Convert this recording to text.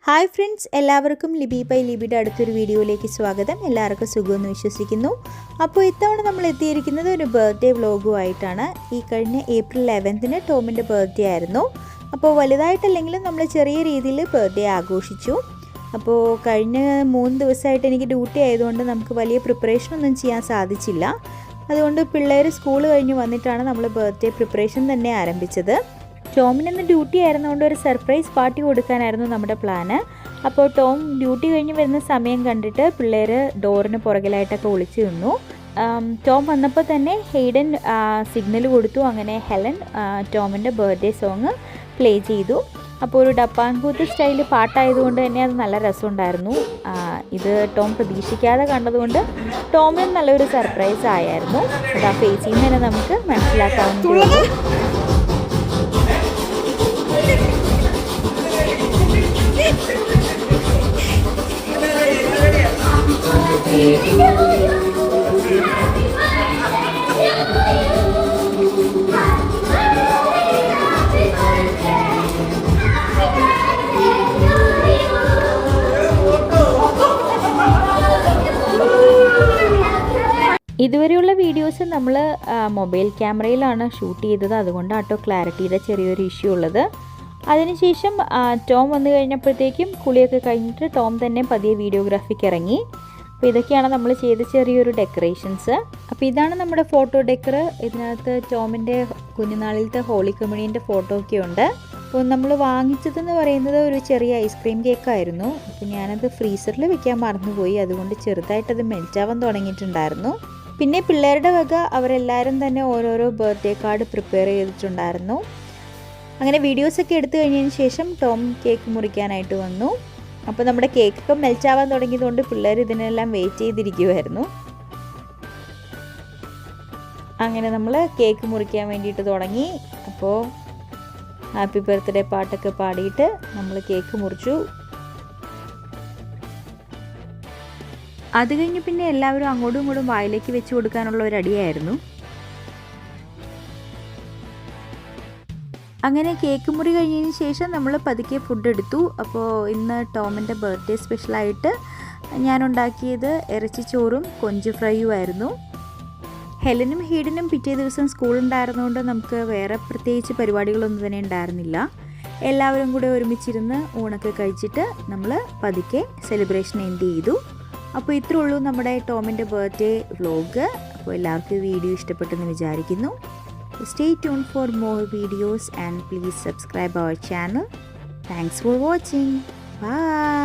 Hi friends, എല്ലാവർക്കും Libi by ലിബിയുടെ അടുത്തൊരു വീഡിയോയിലേക്ക് സ്വാഗതം. എല്ലാവർക്കും സുഖമെന്ന് വിശ്വസിക്കുന്നു. അപ്പോൾ ഇത്തവണ നമ്മൾ എത്തിയിരിക്കുന്നത് ഒരു ബർത്ത്ഡേ വ്ളോഗുമായിട്ടാണ്. ഈ കഴിഞ്ഞ ഏപ്രിൽ 11 ടോമിൻ്റെ ബർത്ത്ഡേ ആയിരുന്നു. അപ്പോൾ വലുതായിട്ടല്ലെങ്കിലും നമ്മൾ ചെറിയ രീതിയിൽ ബർത്ത്ഡേ ആഘോഷിച്ചു. അപ്പോൾ കഴിഞ്ഞ 3 ദിവസമായിട്ട് എനിക്ക് ഡ്യൂട്ടി ആയതുകൊണ്ട് നമുക്ക് വലിയ പ്രിപ്പറേഷനൊന്നും ചെയ്യാൻ സാധിച്ചില്ല. അതുകൊണ്ട് പിള്ളേർ സ്കൂൾ കഴിഞ്ഞ് വന്നിട്ടാണ് നമ്മൾ ബർത്ത്ഡേ പ്രിപ്പറേഷൻ തന്നെ ആരംഭിച്ചത്. ടോമിന് ഇന്ന് ഡ്യൂട്ടി ആയിരുന്നുകൊണ്ട് ഒരു സർപ്രൈസ് പാർട്ടി കൊടുക്കാനായിരുന്നു നമ്മുടെ പ്ലാന്. അപ്പോൾ ടോം ഡ്യൂട്ടി കഴിഞ്ഞ് വരുന്ന സമയം കണ്ടിട്ട് പിള്ളേർ ഡോറിന് പുറകിലായിട്ടൊക്കെ ഒളിച്ചു നിന്നു. ടോം വന്നപ്പോൾ തന്നെ ഹെയ്ഡൻ സിഗ്നൽ കൊടുത്തു. അങ്ങനെ ഹെലൻ ടോമിൻ്റെ ബർത്ത്ഡേ സോങ് പ്ലേ ചെയ്തു. അപ്പോൾ ഒരു ഡപ്പാൻകൂത്ത് സ്റ്റൈൽ പാട്ടായതുകൊണ്ട് തന്നെ അത് നല്ല രസമുണ്ടായിരുന്നു. ഇത് ടോം പ്രതീക്ഷിക്കാതെ കണ്ടതുകൊണ്ട് ടോമിന് നല്ലൊരു സർപ്രൈസ് ആയിരുന്നു. അത് ആ ഫേസിൽ നിന്ന് തന്നെ നമുക്ക് മനസ്സിലാക്കാവുന്നതേ. ഇതുവരെയുള്ള വീഡിയോസ് നമ്മൾ മൊബൈൽ ക്യാമറയിലാണ് ഷൂട്ട് ചെയ്തത്. അതുകൊണ്ടാട്ടോ ക്ലാരിറ്റിയുടെ ചെറിയൊരു ഇഷ്യൂ ഉള്ളത്. അതിനുശേഷം ടോം വന്നു കഴിഞ്ഞപ്പോഴത്തേക്കും കുളിയൊക്കെ കഴിഞ്ഞിട്ട് ടോം തന്നെ പതിയെ വീഡിയോഗ്രാഫിക്ക് ഇറങ്ങി. അപ്പോൾ ഇതൊക്കെയാണ് നമ്മൾ ചെയ്ത ചെറിയൊരു ഡെക്കറേഷൻസ്. അപ്പോൾ ഇതാണ് നമ്മുടെ ഫോട്ടോ ഡെക്കർ. ഇതിനകത്ത് ടോമിൻ്റെ കുഞ്ഞുനാളിലത്തെ ഹോളി കമ്മ്യൂണിയൻ്റെ ഫോട്ടോ ഒക്കെ ഉണ്ട്. അപ്പോൾ നമ്മൾ വാങ്ങിച്ചതെന്ന് പറയുന്നത് ഒരു ചെറിയ ഐസ്ക്രീം കേക്കായിരുന്നു. അപ്പോൾ ഞാനത് ഫ്രീസറിൽ വെക്കാൻ മറന്നുപോയി. അതുകൊണ്ട് ചെറുതായിട്ടത് മെൽറ്റാവാൻ തുടങ്ങിയിട്ടുണ്ടായിരുന്നു. പിന്നെ പിള്ളേരുടെ വക അവരെല്ലാവരും തന്നെ ഓരോരോ ബർത്ത്ഡേ കാർഡ് പ്രിപ്പയർ ചെയ്തിട്ടുണ്ടായിരുന്നു. അങ്ങനെ വീഡിയോസൊക്കെ എടുത്തു കഴിഞ്ഞതിന് ശേഷം ടോം കേക്ക് മുറിക്കാനായിട്ട് വന്നു. അപ്പോൾ നമ്മുടെ കേക്കൊക്കെ മെൽറ്റാവാൻ തുടങ്ങിയതുകൊണ്ട് പിള്ളേർ ഇതിനെല്ലാം വെയിറ്റ് ചെയ്തിരിക്കുമായിരുന്നു. അങ്ങനെ നമ്മൾ കേക്ക് മുറിക്കാൻ വേണ്ടിയിട്ട് തുടങ്ങി. അപ്പോൾ ഹാപ്പി ബർത്ത്ഡേ പാട്ടൊക്കെ പാടിയിട്ട് നമ്മൾ കേക്ക് മുറിച്ചു. അത് കഴിഞ്ഞ് പിന്നെ എല്ലാവരും അങ്ങോട്ടും ഇങ്ങോട്ടും വായിലേക്ക് വെച്ച് കൊടുക്കാനുള്ള ഒരു അടിയായിരുന്നു. അങ്ങനെ കേക്ക് മുറി കഴിഞ്ഞതിന് ശേഷം നമ്മൾ പതുക്കെ ഫുഡ് എടുത്തു. അപ്പോൾ ഇന്ന് ടോമിൻ്റെ ബർത്ത്ഡേ സ്പെഷ്യലായിട്ട് ഞാനുണ്ടാക്കിയത് ഇറച്ചിച്ചോറും കൊഞ്ച് ഫ്രൈയും ആയിരുന്നു. ഹെലനും ഹീഡനും പിറ്റേ ദിവസം സ്കൂളുണ്ടായിരുന്നുകൊണ്ട് നമുക്ക് വേറെ പ്രത്യേകിച്ച് പരിപാടികളൊന്നും തന്നെ ഉണ്ടായിരുന്നില്ല. എല്ലാവരും കൂടെ ഒരുമിച്ചിരുന്ന് ഊണൊക്കെ കഴിച്ചിട്ട് നമ്മൾ പതുക്കെ സെലിബ്രേഷൻ എൻഡ് ചെയ്തു. അപ്പോൾ ഇത്രേ ഉള്ളൂ നമ്മുടെ ടോമിൻ്റെ ബർത്ത്ഡേ വ്ളോഗ്. അപ്പോൾ എല്ലാവർക്കും വീഡിയോ ഇഷ്ടപ്പെട്ടെന്ന് വിചാരിക്കുന്നു. Stay tuned for more videos and please subscribe our channel. Thanks for watching. Bye.